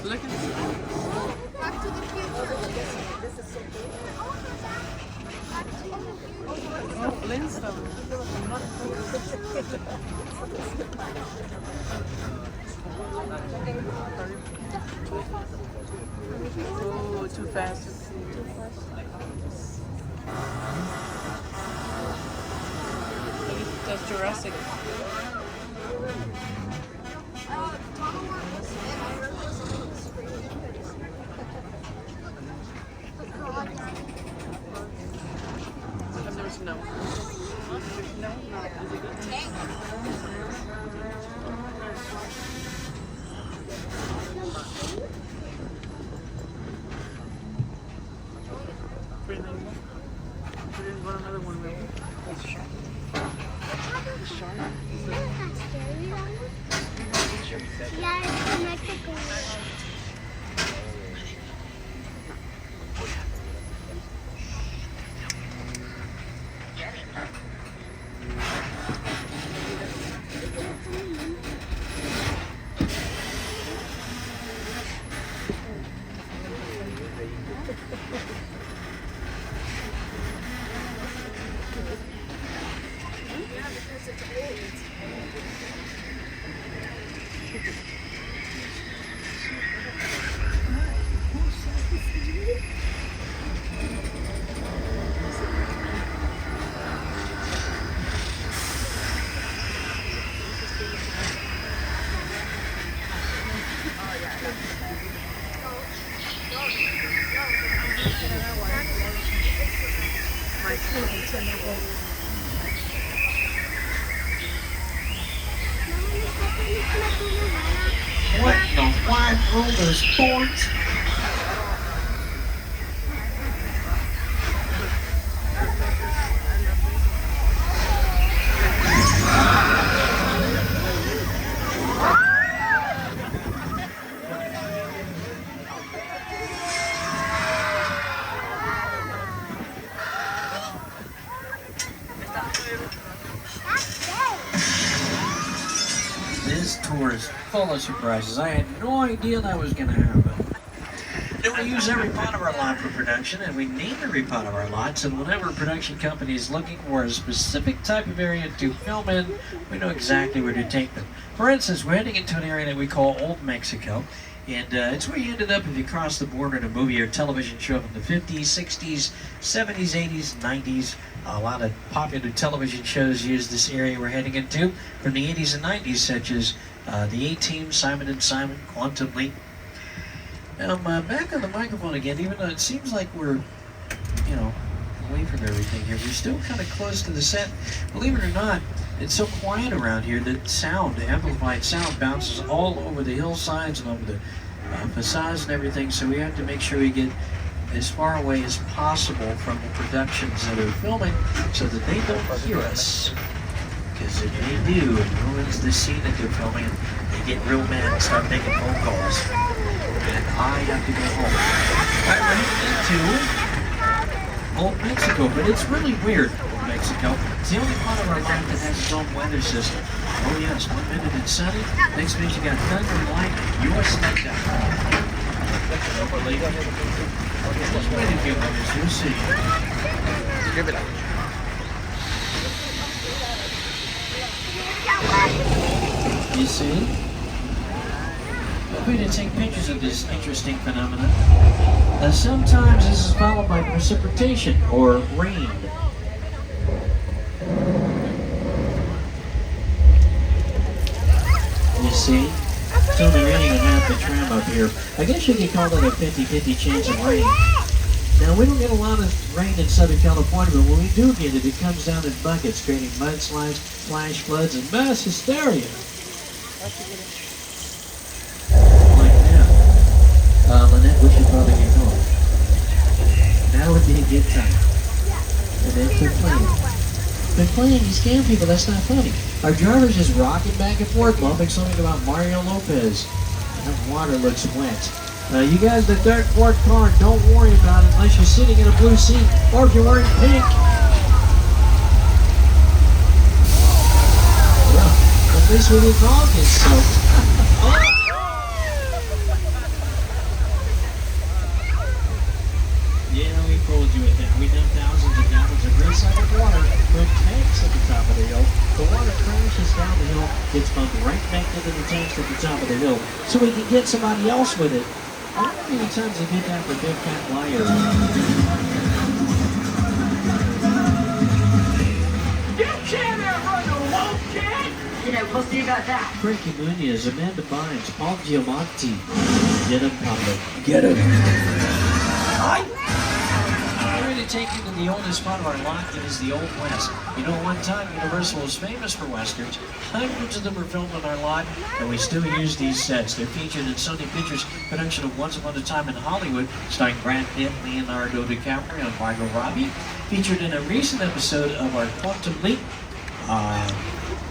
Look at this. Back to the Future. Oh, Flintstone. Oh, too fast to see. That's Jurassic. I've never seen that one. No, not. Is it good? Pretty nice. We didn't run another one, maybe. It's a shark. The shark? Yeah, it's in Mexico. What the wide world of sports? This tour is full of surprises. I had no idea that was going to happen. And we use every part of our lot for production, and we name every part of our lots, and whenever a production company is looking for a specific type of area to film in, we know exactly where to take them. For instance, we're heading into an area that we call Old Mexico, and it's where you ended up if you cross the border in a movie or television show from the 50s, 60s, 70s, 80s, 90s. A lot of popular television shows use this area we're heading into from the 80s and 90s, such as The A-Team, Simon and Simon, Quantum Leap. Now, I'm back on the microphone again, even though it seems like we're, away from everything here. We're still kind of close to the set. Believe it or not, it's so quiet around here that sound, the amplified sound, bounces all over the hillsides and over the facades and everything, so we have to make sure we get as far away as possible from the productions that are filming so that they don't hear us. Because if they do, it ruins the scene that they're filming, they get real mad and start making phone calls. And I have to go home. Alright, we're heading into Old Mexico, but it's really weird, Old Mexico. It's the only part of our land that has its own weather system. Oh yes, 1 minute it's sunny, next minute you got thunder and lightning. You're snaked out. Just wait a few minutes, you'll see. Give it up. You see? Feel free to take pictures of this interesting phenomenon. Sometimes this is followed by precipitation or rain. You see? It's only raining on half the tram up here. I guess you could call that a 50-50 chance of rain. Now, we don't get a lot of rain in Southern California, but when we do get it, it comes down in buckets, creating mudslides, flash floods, and mass hysteria. Like that. Lynette, we should probably get going. Now would be a good time. And then quit playing. Quit playing, you scam people, that's not funny. Our driver's just rocking back and forth, bumping something about Mario Lopez. That water looks wet. You guys, the third, fourth car, don't worry about it unless you're sitting in a blue seat or if you're wearing pink. least we didn't all get soaked. Yeah, we fooled you with that. We dumped thousands of gallons of recycled water from tanks at the top of the hill. The water crashes down the hill, gets pumped right back into the tanks at the top of the hill, so we can get somebody else with it. I wonder how many times they did that for Big Cat Liar. You can't outrun a wolf, kid! You know, we'll see about that. Frankie Muniz, Amanda Bynes, Paul Giamatti. Get him, Pablo. Get him. We're going to take you to the oldest part of our lot. It is the Old West. You know, one time Universal was famous for westerns. Hundreds of them were filmed on our lot, and we still use these sets. They're featured in Sony Pictures' production of Once Upon a Time in Hollywood, starring Brad Pitt, Leonardo DiCaprio, and Margot Robbie. Featured in a recent episode of our Quantum Leap,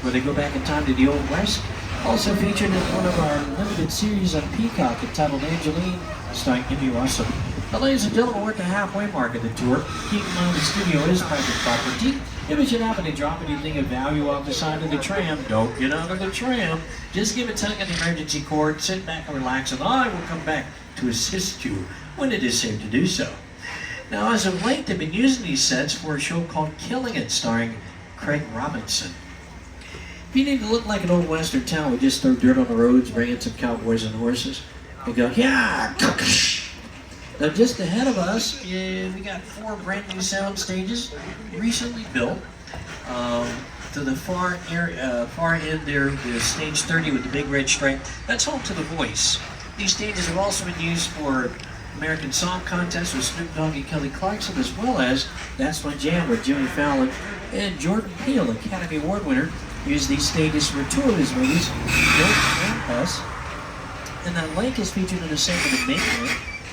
where they go back in time to the Old West. Also featured in one of our limited series on Peacock entitled Angeline, starring Emmy Russell. Now, ladies and gentlemen, we're at the halfway mark of the tour. Keep in mind the studio is private property. If it should happen to drop anything of value off the side of the tram, don't get out of the tram. Just give a tug on the emergency cord, sit back and relax, and I will come back to assist you when it is safe to do so. Now, as of late, they've been using these sets for a show called Killing It, starring Craig Robinson. If you need to look like an old western town, we just throw dirt on the roads, bring in some cowboys and horses, and go, yeah! Now, just ahead of us, we got 4 brand new sound stages, recently built. To the far end there, there's stage 30 with the big red stripe. That's home to The Voice. These stages have also been used for American Song Contest with Snoop Dogg and Kelly Clarkson, as well as That's My Jam with Jimmy Fallon and Jordan Peele, Academy Award winner, used these stages for 2 of his movies, Don't and Us. And that link is featured in a segment of Making,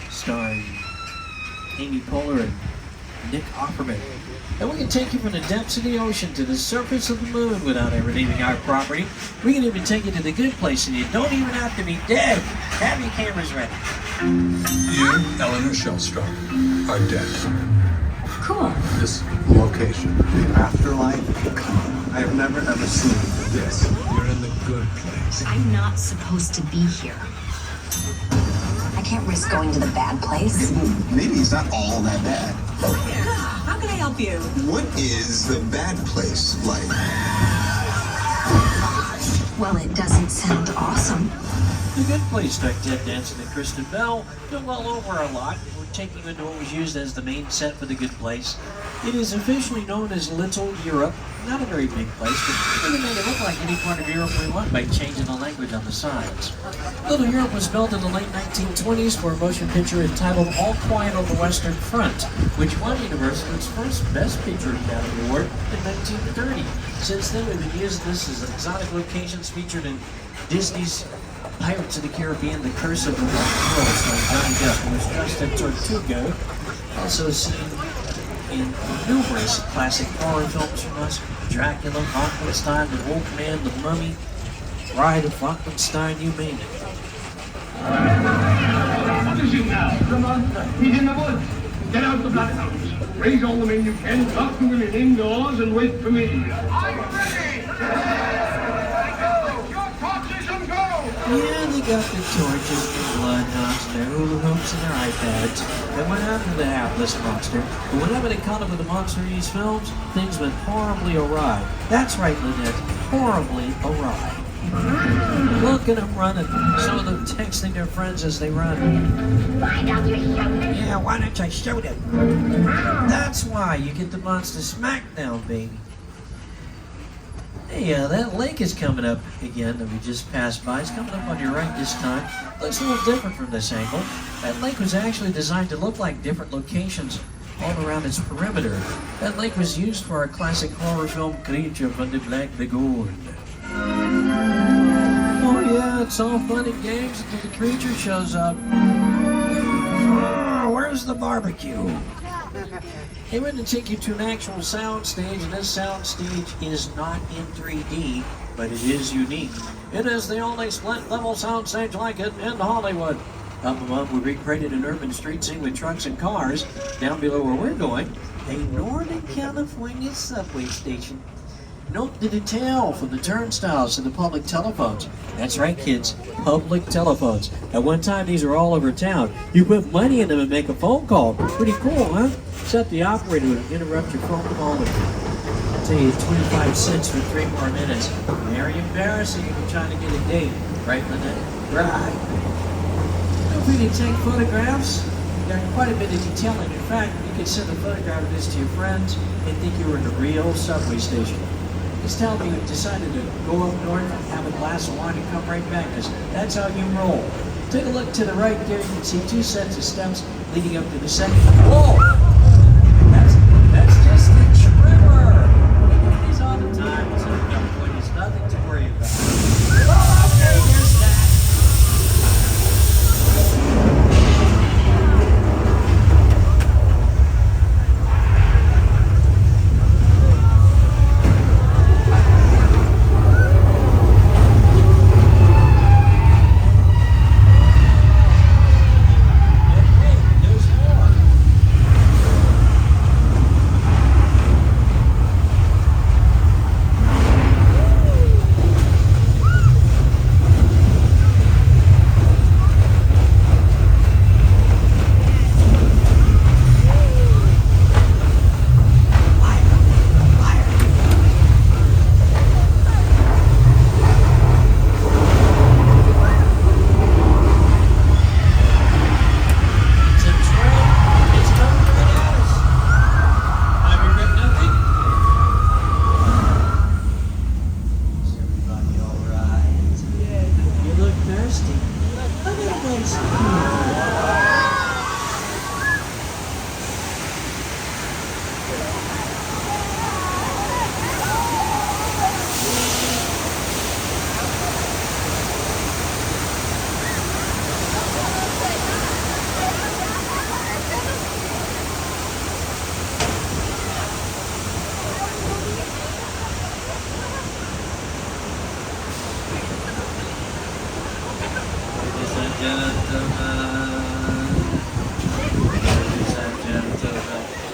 starring Amy Poehler and Nick Offerman. And we can take you from the depths of the ocean to the surface of the moon without ever leaving our property. We can even take you to the good place, and you don't even have to be dead. Have your cameras ready. You, Eleanor Shellstrop, are dead. Cool. This location, the afterlife, I have never ever seen this. You're in the good place. I'm not supposed to be here. I can't risk going to the bad place. Maybe it's not all that bad. How can I help you? What is the bad place like? Well, it doesn't sound awesome. The Good Place, starring Ted Danson and Kristen Bell, been well over a lot. We're taking you into what was used as the main set for The Good Place. It is officially known as Little Europe. Not a very big place, but we can make it look like any part of Europe we want by changing the language on the signs. Little Europe was built in the late 1920s for a motion picture entitled All Quiet on the Western Front, which won Universal its first Best Picture Academy Award in 1930. Since then, we've been using this as exotic locations featured in Disney's Pirates of the Caribbean, The Curse of the Black Pearl, starring Johnny Depp, who was dressed in Tortuga. Also seen in numerous classic horror films from us: Dracula, Frankenstein, The Wolfman, The Mummy, Bride of Frankenstein, you name it. What is you now? Come on, he's in the woods. Get out the bloodhounds. Raise all the men you can, lock the women indoors, and wait for me. I'm ready! Go! Your torches and go! Yeah, they got the torches, the bloodhounds, their hula hoops, and their iPads. And what happened to the hapless monster? But whenever they caught up with the monster in these films, things went horribly awry. That's right, Lynette, horribly awry. Look at them running. Some of them texting their friends as they run. Why don't you shoot him? Yeah, why don't I shoot him? That's why you get the monster smackdown, baby. Hey, that lake is coming up again that we just passed by. It's coming up on your right this time. Looks a little different from this angle. That lake was actually designed to look like different locations all around its perimeter. That lake was used for our classic horror film Creature from the Black Lagoon. Oh yeah, it's all fun and games until the creature shows up. Oh, where's the barbecue? Hey, we're going to take you to an actual sound stage, and this sound stage is not in 3D, but it is unique. It is the only split-level sound stage like it in Hollywood. Up above, we recreated an urban street scene with trucks and cars. Down below where we're going, a Northern California subway station. Note the detail from the turnstiles to the public telephones. That's right, kids, public telephones. At one time, these were all over town. You put money in them and make a phone call. Pretty cool, huh? Except the operator would interrupt your phone call and tell you 25 cents for 3 more minutes. Very embarrassing if you're trying to get a date, right, Lynette? Right. Feel free to take photographs. There's quite a bit of detailing. In fact, you can send a photograph of this to your friends and think you were in a real subway station. Just tell me you decided to go up north and have a glass of wine and come right back, because that's how you roll. Take a look to the right there. You can see 2 sets of steps leading up to the second. Whoa! That's just the trimmer. We do these all the time, so it's nothing to worry about. Okay, here's that.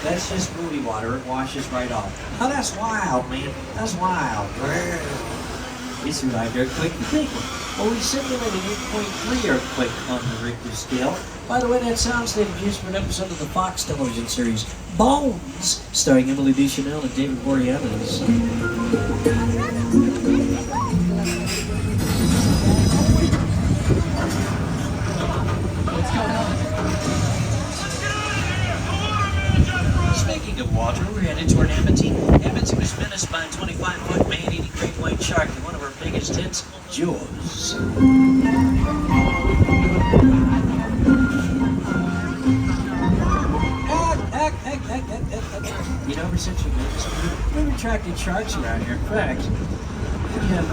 That's just movie water. It washes right off. Oh, that's wild, man. That's wild. It's right there, quick and quick. Well, we simulated an 8.3 earthquake on the Richter scale. By the way, that soundstage was used for an episode of the Fox television series Bones, starring Emily Deschanel and David Boreanaz. Speaking of water, we're headed toward Amity. Amity was menaced by a 25-foot man-eating great white shark and one of our biggest hits, Jaws. You know, ever since we've attracted sharks around here. In fact, we have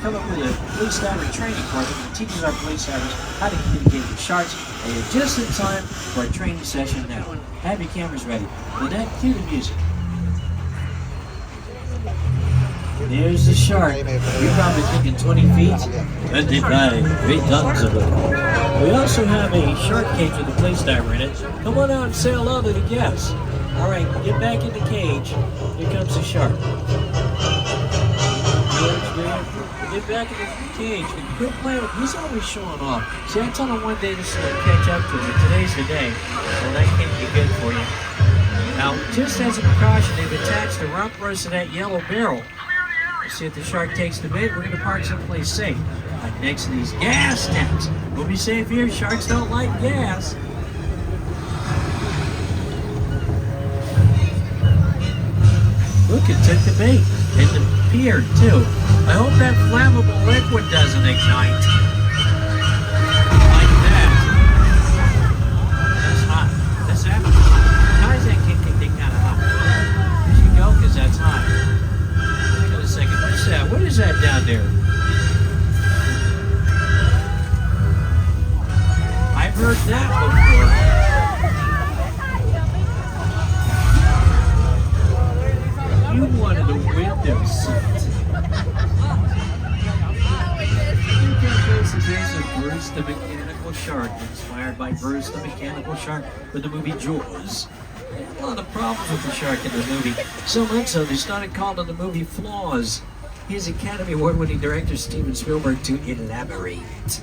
come up with a police diver training program that teaches our police divers how to communicate with sharks. And you're just in time for a training session now. Have your cameras ready. Lynette, cue the music. There's the shark. You're probably thinking 20 feet. 25, 3 tons of it. We also have a shark cage with a police diver in it. Come on out and say hello to the guests. All right, get back in the cage. Here comes the shark. Get back in the cage and quit playing. He's always showing off. See, I told him one day this is going to catch up to him. Today's the day. Well, that can't be good for you. Now, just as a precaution, they've attached a rump roast to that yellow barrel. Let's see if the shark takes the bait. We're going to park someplace safe, like next to these gas tanks. We'll be safe here. Sharks don't like gas. Look, it took the bait. And the pier, too. I hope that flammable liquid doesn't ignite. Like that. That's hot. That's happening. How is that kind of hot? There you go, because that's hot. Wait a second. What's that? What is that down there? I've heard that before. You wanted a window seat. Face to face with Bruce the Mechanical Shark, inspired by Bruce the Mechanical Shark for the movie Jaws. A lot of problems with the shark in the movie. So much so they started calling the movie Flaws. Here's Academy Award-winning director Steven Spielberg to elaborate.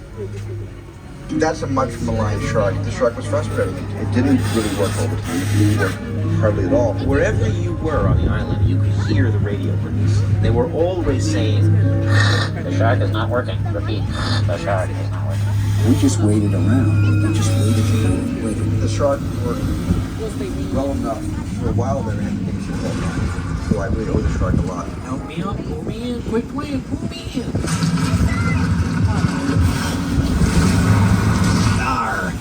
That's a much maligned shark. The shark was frustrating. It didn't really work over time. It didn't work hardly at all. Wherever you were on the island, you could hear the radio birds. They were always saying, "The shark is not working. Repeat, the shark is not working." We just waited around. We just waited. The shark worked well enough for a while there and it should hold. So I really owe the shark a lot. Help me up, pull me in, quickly, pull me in. Arr!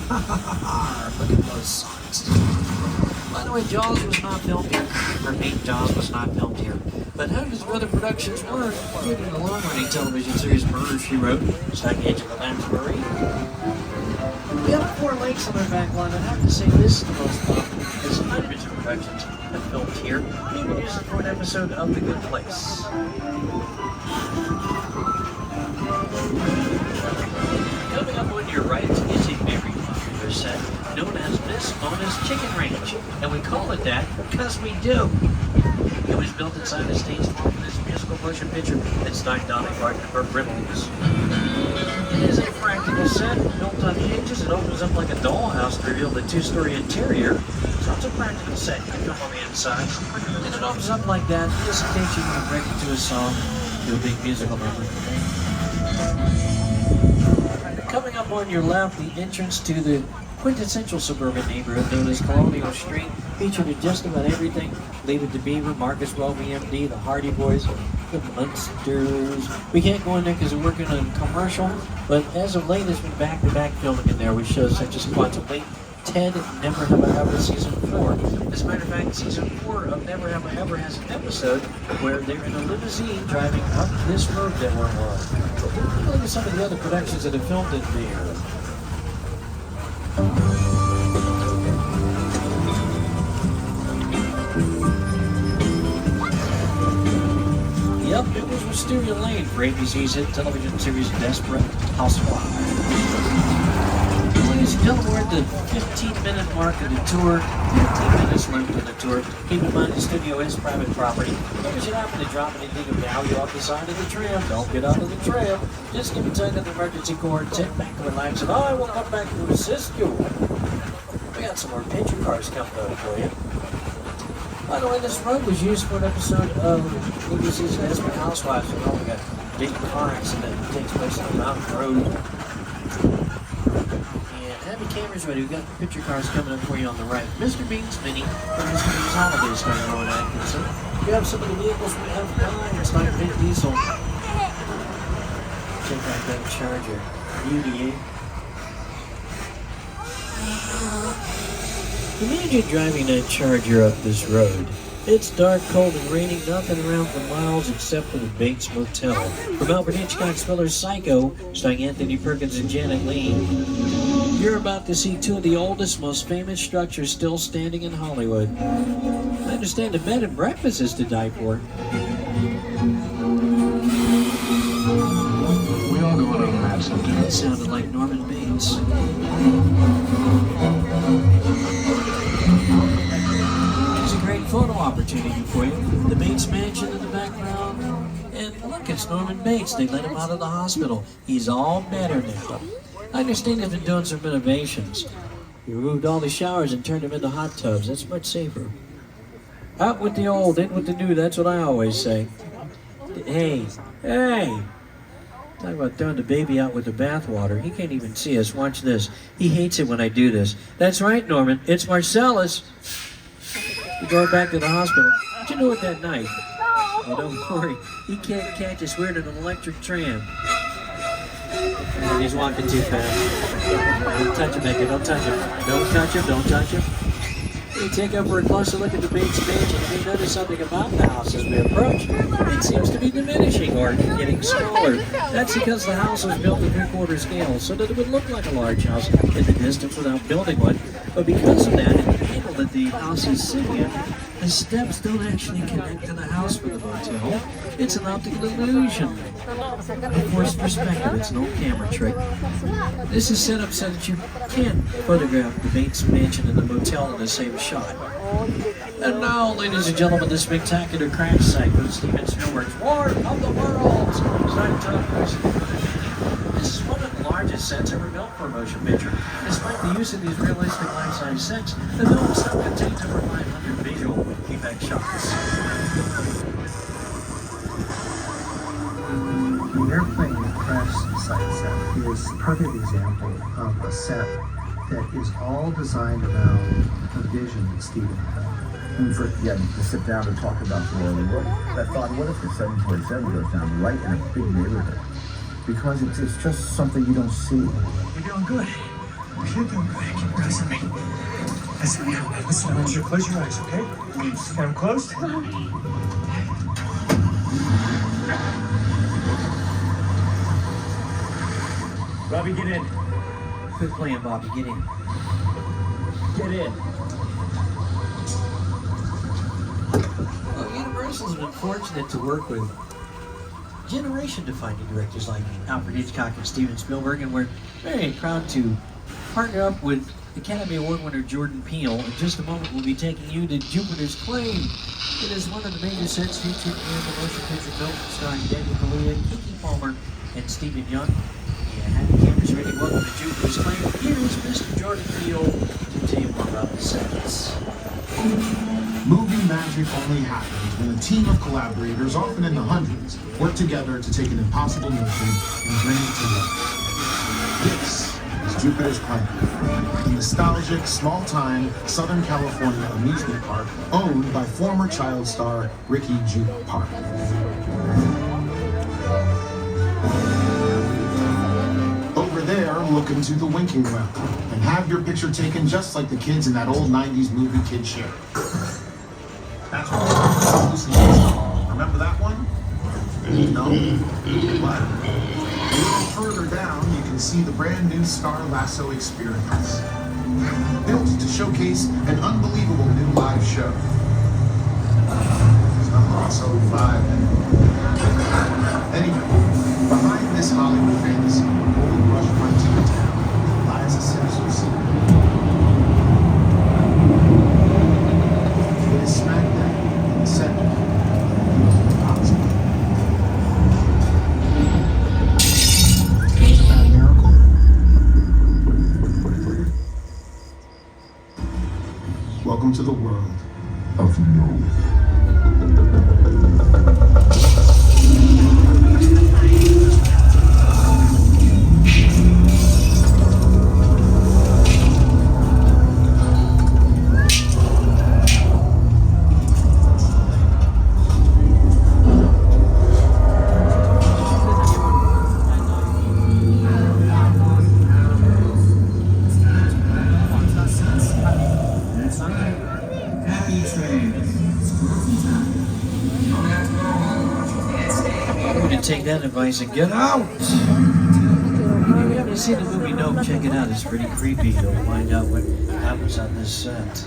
Look at those socks. By the way, Jaws was not filmed here. Repeat, Jaws was not filmed here. But how does other productions work, including the long-running television series Murder, She Wrote, starring Angela Lansbury? We have 4 lakes on our back line. I have to say this is the most popular because hundreds of productions have filmed here, even using for an episode of The Good Place. Coming up on your right is a very popular set known as Miss Mona's Chicken Ranch, and we call it that because we do. It was built inside the stage for this musical motion picture that starred Dolly Parton and Burt Reynolds. It is a practical set built on hinges. It opens up like a dollhouse to reveal the 2-story interior. So it's a practical set. You come on the inside, and it opens up like that just in case you can break into a song, do a big musical number. Coming up on your left, the entrance to the quintessential suburban neighborhood known as Colonial Street, featured in just about everything. Leave It to Beaver, Marcus Welby, MD, the Hardy Boys, the Munsters. We can't go in there because we're working on a commercial, but as of late, there's been back-to-back filming in there with shows such as Quantum Leap, Ted, Never Have I Ever Season 4. As a matter of fact, Season 4 of Never Have I Ever has an episode where they're in a limousine driving up this road that we're on. Look at some of the other productions that have filmed in there. Yep, it was Wisteria Lane for ABC's hit television series Desperate Housewives. Ladies and gentlemen, we're at the 15-minute mark of the tour. 15 minutes left of the tour. Keep in mind the studio is private property. If you should happen to drop anything of value off the side of the tram, don't get out of the tram. Just give a tug of the emergency cord, sit back and relax, and I will come back to assist you. We got some more picture cars coming up for you. By the way, this road was used for an episode of ABC's Desperate Housewives. You know, we got a big car accident that takes place on a mountain road. And have your cameras ready. We've got picture cars coming up for you on the right. Mr. Bean's Mini from Mr. Bean's Holiday starring Rowan Atkinson. You have some of the vehicles we have behind. It's like Vin Diesel. Check out that Charger. Beauty, eh? Imagine driving that Charger up this road. It's dark, cold, and raining, nothing around for miles except for the Bates Motel. From Alfred Hitchcock's thriller Psycho, starring Anthony Perkins and Janet Leigh, you're about to see 2 of the oldest, most famous structures still standing in Hollywood. I understand the bed and breakfast is to die for. We all go on a mad sometimes. That sounded like Norman Bates. It's a great photo opportunity for you. The Bates Mansion in the background. And look, it's Norman Bates. They let him out of the hospital. He's all better now. I understand they've been doing some renovations. You removed all the showers and turned them into hot tubs. That's much safer. Out with the old, in with the new. That's what I always say. Hey. Talk about throwing the baby out with the bathwater. He can't even see us. Watch this. He hates it when I do this. That's right, Norman. It's Marcellus. We're going back to the hospital. What'd you do with that knife? Oh, don't worry. He can't catch us. We're in an electric tram. And he's walking too fast. Don't touch him, Edgar. Don't touch him. Don't touch him. Don't touch him. We take over a closer look at the Bates Mansion, and we notice something about the house as we approach. It seems to be diminishing or getting smaller. That's because the house was built at 3/4 scale, so that it would look like a large house in the distance without building one. But because of that, in the angle that the house is sitting in, the steps don't actually connect to the house for the motel. It's an optical illusion. Forced perspective, it's an old camera trick. This is set up so that you can't photograph the Bates mansion and the motel in the same shot. And now, ladies and gentlemen, the spectacular crash site with Steven Spielberg's War of the Worlds. This is one of the largest sets ever built for a motion picture. Despite the use of these realistic life-size sets, the film still contains over 500 visual effect shots. The airplane crash site set is a perfect example of a set that is all designed around a vision that Steven had. When we first began to sit down and talk about the War of the World, I thought, what if the 747 goes down right in a big neighborhood? Because it's just something you don't see. You're doing good. You're doing good. Keep pressing me. Listen, I want you to close your eyes, okay? Got them closed? Bobby, get in. Good plan, Bobby. Get in. Get in. Well, Universal's been fortunate to work with generation-defining directors like Alfred Hitchcock and Steven Spielberg, and we're very proud to partner up with Academy Award winner Jordan Peele. In just a moment, we'll be taking you to Jupiter's Claim. It is one of the major sets featured in the motion picture film starring Daniel Kaluuya, Keke Palmer, and Stephen Young. Yeah, have the cameras ready. Welcome to Jupiter's Claim. Here is Mr. Jordan Peele to tell you more about the sets. Movie magic only happens when a team of collaborators, often in the hundreds, work together to take an impossible notion and bring it to life. This is Jupiter's Claim, a nostalgic, small-time Southern California amusement park owned by former child star Ricky Juke Park. Over there, look into the winking well and have your picture taken just like the kids in that old 90s movie Kid Show. That's what remember that one? No? What? A little further down, you can see the brand new Star Lasso experience. Built to showcase an unbelievable new live show. There's nothing like so live. Anyway, behind this Hollywood fantasy, Gold Rush Frontier Town lies a sinister secret. It is smack dab in the center of the impossible. It's about a miracle. Welcome to the world of no. Take that advice and get out! If you haven't seen the movie Nope, check it out. It's pretty creepy. You'll find out what happens on this set.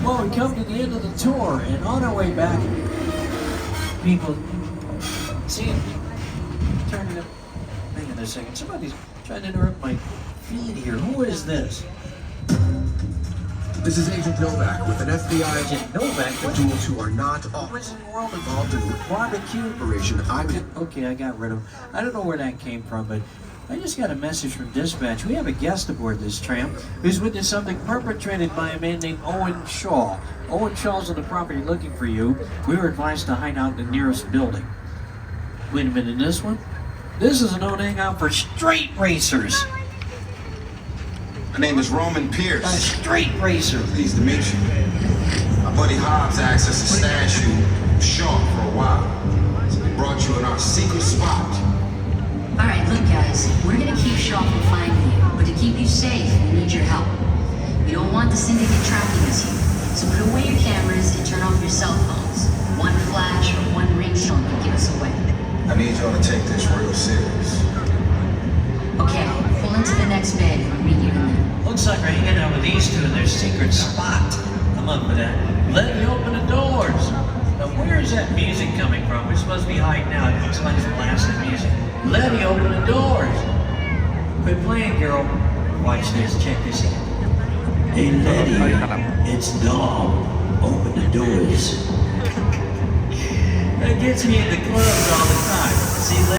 Well, we come to the end of the tour, and on our way back, people see it. Turn it up. Hang on a second. Somebody's trying to interrupt my feed here. Who is this? This is Agent Novak with an FBI Agent Novak. for duels who are not all World involved in the barbecue operation. Okay, I got rid of him. I don't know where that came from, but I just got a message from dispatch. We have a guest aboard this tramp who's witnessed something perpetrated by a man named Owen Shaw. Owen Shaw's on the property looking for you. We were advised to hide out in the nearest building. Wait a minute, this one? This is a known hangout for straight racers. My name is Roman Pierce. A straight racer. Pleased to meet you. My buddy Hobbs asked us to stash you short for a while. So we brought you in our secret spot. Alright, look guys, we're gonna keep Shaw from finding you, but to keep you safe, we need your help. We don't want the syndicate tracking us here, so put away your cameras and turn off your cell phones. One flash or one ringtone can give us away. I need y'all to take this real serious. Okay, pull into the next bed and I'll meet you in there. Looks like we're hanging out with these two in their secret spot. I'm up for that. Let me open the doors. Now Where is that music coming from? We're supposed to be hiding out. Somebody's blasting music. Letty, open the doors. Quit playing, girl. Watch this. Check this out. Hey, Letty, it's Dom. Open the doors. That gets me in the clubs all the